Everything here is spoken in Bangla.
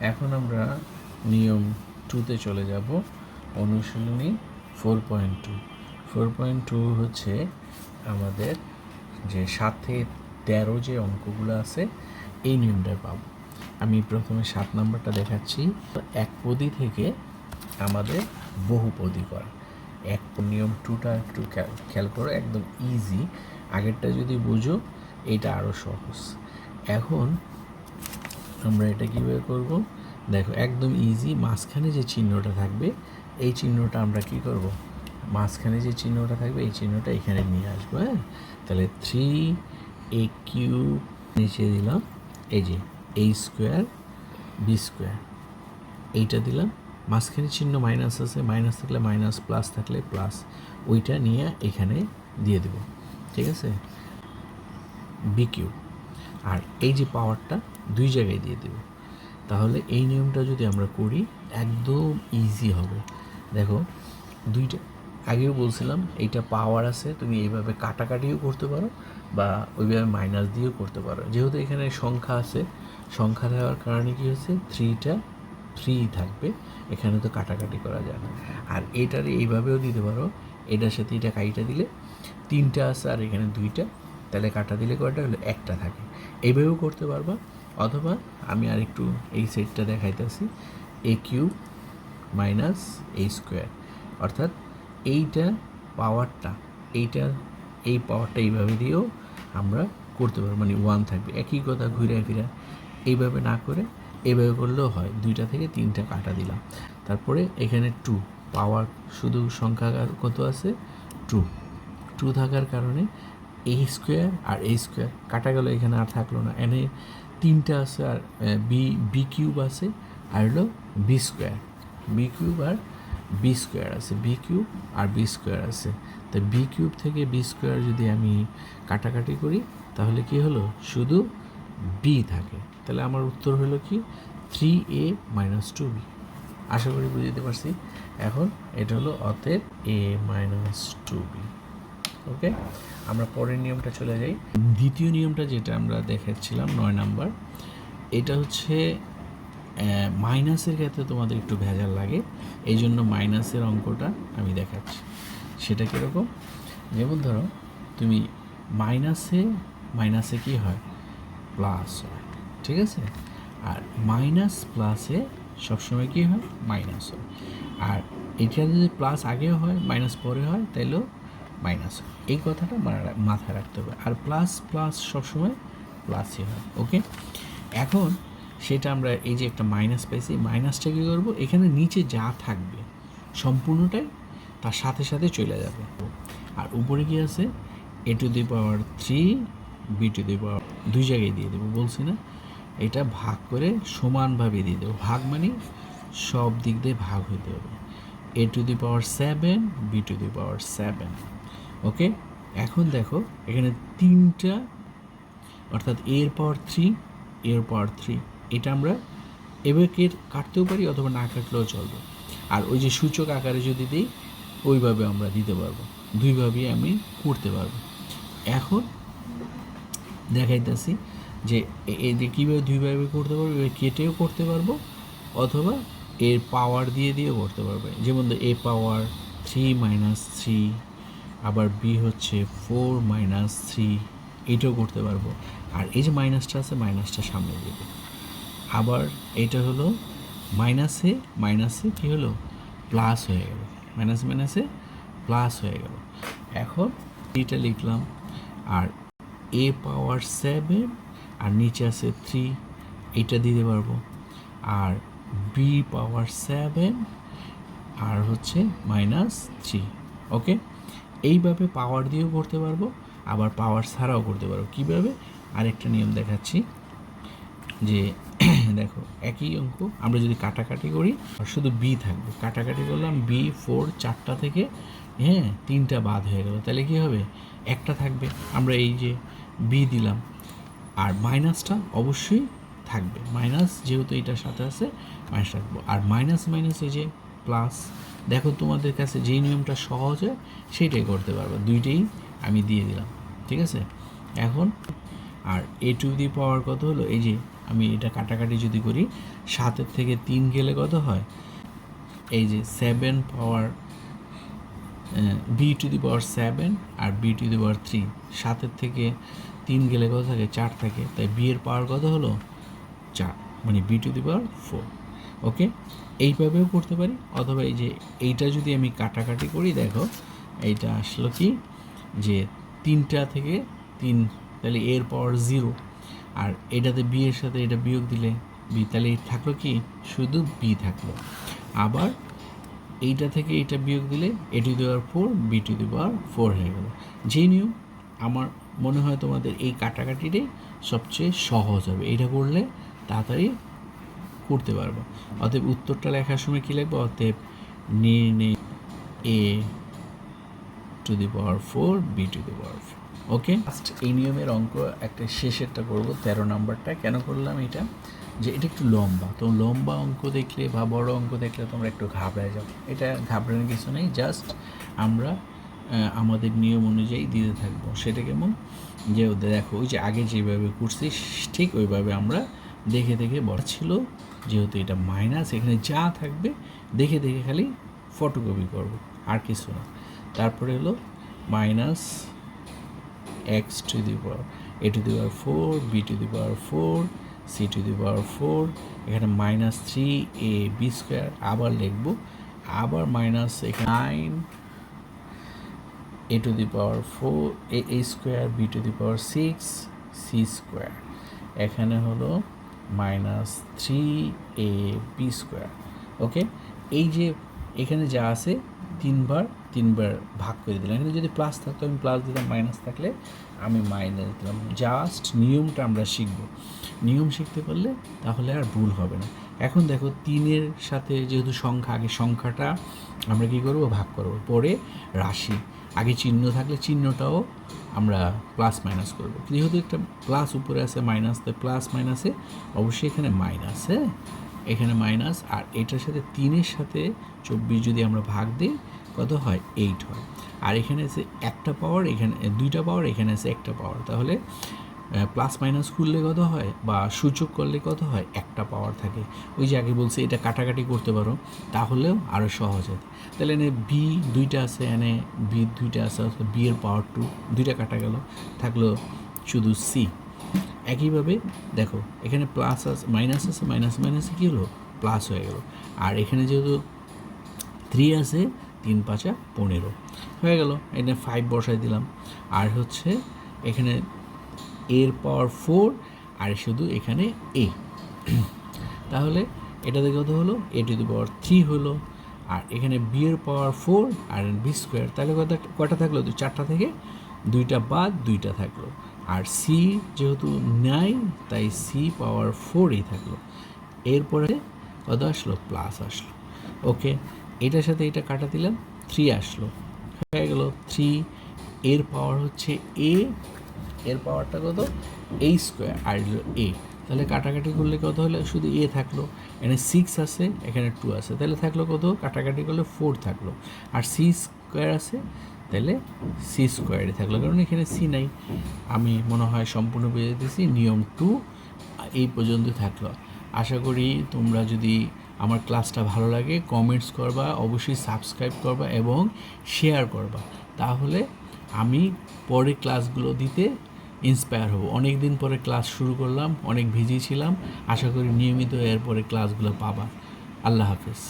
এখন আমরা নিয়ম 2-তে চলে যাব। অনুশীলনী 4.2। 4.2 হচ্ছে আমাদের যে 7 থেকে 13 যে অঙ্কগুলো আছে এই নিয়মটা পাবো। আমি প্রথমে 7 নম্বরটা দেখাচ্ছি। একপদী থেকে আমাদের বহুপদী করা। নিয়ম 2টা একটু খেয়াল করো, একদম ইজি। আগেরটা যদি বুঝো এটা আরও সহজ। এখন আমরা এটা কীভাবে করব দেখো, একদম ইজি। মাঝখানে যে চিহ্নটা থাকবে এই চিহ্নটা আমরা কি করব, মাঝখানে যে চিহ্নটা থাকবে এই চিহ্নটা এখানে নিয়ে আসবো। হ্যাঁ, তাহলে 3a³ নিচে দিলাম, এই যে a² b² এইটা দিলাম। মাঝখানে চিহ্ন মাইনাস আছে, মাইনাস থাকলে মাইনাস, প্লাস থাকলে প্লাস, ওইটা নিয়ে এখানে দিয়ে দেব। ঠিক আছে, b³ আর এই যে পাওয়ারটা দুই জায়গায় দিয়ে দেব। তাহলে এই নিয়মটা যদি আমরা করি একদম ইজি হবে। দেখো, দুইটা আগেও বলছিলাম এইটা পাওয়ার আছে, তুমি এইভাবে কাটাকাটিও করতে পারো বা ওইভাবে মাইনাস দিয়েও করতে পারো। যেহেতু এখানে সংখ্যা আছে, সংখ্যা দেওয়ার কারণে কী হচ্ছে, 3টা 3 থাকবে, এখানে তো কাটাকাটি করা যায় না। আর এটারে এইভাবেও দিতে পারো, এটার সাথে এটা কাইটা দিলে 3টা আছে আর এখানে 2টা, তাহলে কাটা দিলে কয়টা হলো, 1টা থাকে। এইভাবেও করতে পারবা। অথবা আমি আরেকটু এই সেটটা দেখাইতেছি, a³ মাইনাস a², অর্থাৎ এইটা পাওয়ারটা, এই পাওয়ারটা এইভাবে দিয়েও আমরা করতে পারবো, মানে 1 থাকবে। একই কথা ঘুরে ফিরে এইভাবে না করে এইভাবে করলেও হয়। 2টা থেকে 3টা কাটা দিলাম, তারপরে এখানে 2 পাওয়ার, শুধু সংখ্যা কত আছে, 2 থাকার কারণে a² আর a² কাটা গেল, এখানে আর থাকলো না। এনে 3টা আছে আর b³ আছে আর হলো b² আর b² আছে, b³ আর b² আছে। তো b³ থেকে b² যদি আমি কাটাকাটি করি তাহলে কি হলো, শুধু b থাকে। তাহলে আমার উত্তর হলো কি, 3a - 2b। আশা করি বুঝতে পারছি। এখন এটা হলো অতএব a - 2b। ওকে, আমরা পরের নিয়মটা চলে যাই। দ্বিতীয় নিয়মটা যেটা আমরা দেখাচ্ছিলাম 9 নাম্বার, এটা হচ্ছে মাইনাসের ক্ষেত্রে তোমাদের একটু ভেজাল লাগে, এই জন্য মাইনাসের অঙ্কটা আমি দেখাচ্ছি। সেটা কীরকম, যেমন ধরো তুমি মাইনাসে কি হয়, প্লাস হয়। ঠিক আছে, আর মাইনাস প্লাসে সবসময় কী হয়, মাইনাস হয়। আর এটা যদি প্লাস আগেও হয় মাইনাস পরে হয় তাইলেও মাইনাস হয়। এই কথাটা মাথায় রাখতে হবে। আর প্লাস প্লাস সবসময় প্লাসই হয়। ওকে, এখন সেটা আমরা এই যে একটা মাইনাস পাইছি, মাইনাসটা কী করবো, এখানে নিচে যা থাকবে সম্পূর্ণটাই তার সাথে সাথে চলে যাবে। আর উপরে কি আছে, a⁻3 b⁻, দুই জায়গায় দিয়ে দেবো, বলছি না, এটা ভাগ করে সমানভাবে দিয়ে দেবো। ভাগ মানে সব দিক দিয়ে ভাগ হইতে হবে, a⁻7 b⁻7। ওকে, এখন দেখো এখানে 3টা, অর্থাৎ a⁻3 এটা আমরা এভাবে কাটতেও পারি অথবা না কাটলেও চলবে। আর ওই যে সূচক আকারে যদি দিই ওইভাবে আমরা দিতে পারবো, দুইভাবেই আমি করতে পারবো। এখন দেখাইতেছি যে এই কীভাবে দুইভাবে করতে পারবো, এভাবে কেটেও করতে পারবো অথবা এর পাওয়ার দিয়েও করতে পারবে। যেমন a⁻3 - 3, আবার b হচ্ছে 4 - 3, এটাও করতে পারবো। আর এই যে মাইনাসটা আছে, মাইনাসটা সামনে দেবে। আবার এটা হলো মাইনাসে কী হলো, প্লাস হয়ে গেল, মাইনাসে প্লাস হয়ে গেল। এখন এটা লিখলাম, আর a⁻7 আর নিচে আছে 3, এটা দিতে পারবো। আর b⁻7 আর হচ্ছে -3। ওকে, এইভাবে পাওয়ার দিয়েও করতে পারবো, আবার পাওয়ার ছাড়াও করতে পারবো। কীভাবে, আরেকটা নিয়ম দেখাচ্ছি। যে দেখো, একই অঙ্ক আমরা যদি কাটাকাটি করি আর শুধু b থাকবে, কাটাকাটি করলাম b4 4টা থেকে, হ্যাঁ 3টা বাদ হয়ে গেল, তাহলে কী হবে, একটা থাকবে। আমরা এই যে b দিলাম, আর মাইনাসটা অবশ্যই থাকবে, মাইনাস যেহেতু এটার সাথে আছে মাইনাস রাখবো। আর মাইনাস এই যে প্লাস, দেখো তোমাদের কাছে যেই নিয়মটা সহজ হয় সেইটাই করতে পারবে, দুইটাই আমি দিয়ে দিলাম। ঠিক আছে, এখন আর a⁻ কত হলো, এই যে আমি এটা কাটাকাটি যদি করি, 7 থেকে 3 গেলে কত হয়, এই যে 7 power B to the power 7 আর বি টু দি পাওয়ার 3, 7 থেকে 3 গেলে কত থাকে, 4 থাকে, তাই বি এর পাওয়ার কত হলো 4, মানে বি টু দি পাওয়ার 4। ওকে, এইভাবেও করতে পারি, অথবা এই যে এইটা যদি আমি কাটাকাটি করি, দেখো এইটা আসলো কি যে 3টা থেকে 3, তাহলে এর পাওয়ার 0, আর এটাতে বি এর সাথে এটা বিয়োগ দিলে বি, তাহলে থাকলো কি শুধু বি থাকলো। আবার এইটা থেকে এইটা বিয়োগ দিলে A to the power 4 B to the power 4 হয়ে গেল। যেই নিয়ম, আমার মনে হয় তোমাদের এই কাটাকাটিটাই সবচেয়ে সহজ হবে, এইটা করলে তাড়াতাড়ি করতে পারবো। অতএব উত্তরটা লেখার সময় কী লিখবো, অতএব নির্ণয় A to the power 4 B to the power 4। Okay, first এই নিয়মের অঙ্ক একটা শেষেরটা করবো, 13 নাম্বারটা। কেন করলাম এটা, যে এটা একটু লম্বা, তো লম্বা অঙ্ক দেখলে বা বড় অঙ্ক দেখলে তোমরা একটু ঘাবড়ায় যাও। এটা ঘাবড়ানোর কিছু নেই, জাস্ট আমরা আমাদের নিয়ম অনুযায়ী দিতে থাকবো। সেটা কেমন, যে দেখো ওই যে আগে যেভাবে করছি ঠিক ওইভাবে আমরা দেখে দেখে বড় ছিল, যেহেতু এটা মাইনাস, এখানে যা থাকবে দেখে দেখে খালি ফটোকপি করব, আর কিছু না। তারপরে হলো minus X to the power A to the power 4 B to the power 4 C to the power 4, এখানে মাইনাস 3 এ বি স্কোয়ার, আবার লিখবো, আবার মাইনাস এখানে 9 A to the power 4 A square B to the power 6 C square, এখানে হলো minus 3 A B square. Okay, এই যে এখানে যা আছে তিনবার ভাগ করে দিলাম। এখানে যদি প্লাস থাকতো আমি প্লাস দিতাম, মাইনাস থাকলে আমি মাইনাস দিলাম। জাস্ট নিয়মটা আমরা শিখব, নিয়ম শিখতে পারলে তাহলে আর ভুল হবে না। এখন দেখো 3-এর সাথে যেহেতু সংখ্যা, আগে সংখ্যাটা আমরা কী করব, ভাগ করব, পরে রাশি, আগে চিহ্ন থাকলে চিহ্নটাও আমরা প্লাস মাইনাস করব। যেহেতু একটা প্লাস উপরে আছে মাইনাস, তাই প্লাস মাইনাসে অবশ্যই এখানে মাইনাস, হ্যাঁ এখানে মাইনাস, আর এটার সাথে 3-এর সাথে 24 যদি আমরা ভাগ দিই কত হয়, 8 হয়। আর এখানে আছে একটা পাওয়ার, এখানে 2টা পাওয়ার, এখানে আছে একটা পাওয়ার, তাহলে প্লাস মাইনাস করলে কত হয়, বা সূচক করলে কত হয়, একটা পাওয়ার থাকে। ওই যে আগে বলছি এটা কাটাকাটি করতে পারো, তাহলেও আরও সহজ হয়। তাহলে এনে বি 2টা আছে, এনে বি 2টা আছে, অর্থাৎ বি এর পাওয়ার 2, 2টা কাটা গেল, থাকলো শুধু সি। একইভাবে দেখো এখানে প্লাস আছে, মাইনাস আছে, মাইনাসে কী হলো, প্লাস হয়ে গেল। আর এখানে যেহেতু 3 আছে, 3 × 5 = 15 হয়ে গেল, এখানে 5 বসাই দিলাম। আর হচ্ছে এখানে এর পাওয়ার 4, আর শুধু এখানে এ, তাহলে এটাতে কত হলো, এ টু দি পাওয়ার 3 হলো। আর এখানে বি এর পাওয়ার 4 আর বি স্কোয়ার, তাহলে কটা থাকলো, 4টা থেকে 2টা বাদ 2টা থাকলো। আর সি যেহেতু নাই, তাই সি পাওয়ার 4ই থাকলো। এরপরে কত আসলো, প্লাস আসলো। ওকে, এটার সাথে এটা কাটা দিলাম, 3 আসলো, হয়ে গেল 3। এর পাওয়ার হচ্ছে এ, এর পাওয়ারটা কত, এ স্কোয়ার, আর হলো এ, তাহলে কাটাকাটি করলে কত হলো, শুধু এ থাকলো। এখানে 6 আছে, এখানে 2 আছে, তাহলে থাকলো কত, কাটাকাটি করলে 4 থাকলো। আর সি স্কোয়ার আছে, তাহলে সি স্কোয়ারই থাকলো, কারণ এখানে সি নাই। আমি মনে হয় সম্পূর্ণ বুঝে দিতেছি। নিয়ম 2 এই পর্যন্ত থাকলো। আশা করি তোমরা যদি আমার ক্লাসটা ভালো লাগে কমেন্টস করবা, অবশ্যই সাবস্ক্রাইব করবা এবং শেয়ার করবা, তাহলে আমি পরে ক্লাসগুলো দিতে ইন্সপায়ার হব। অনেক দিন পরে ক্লাস শুরু করলাম, অনেক বিজি ছিলাম, আশা করি নিয়মিত এরপরে ক্লাসগুলো পাবা। আল্লাহ হাফেজ।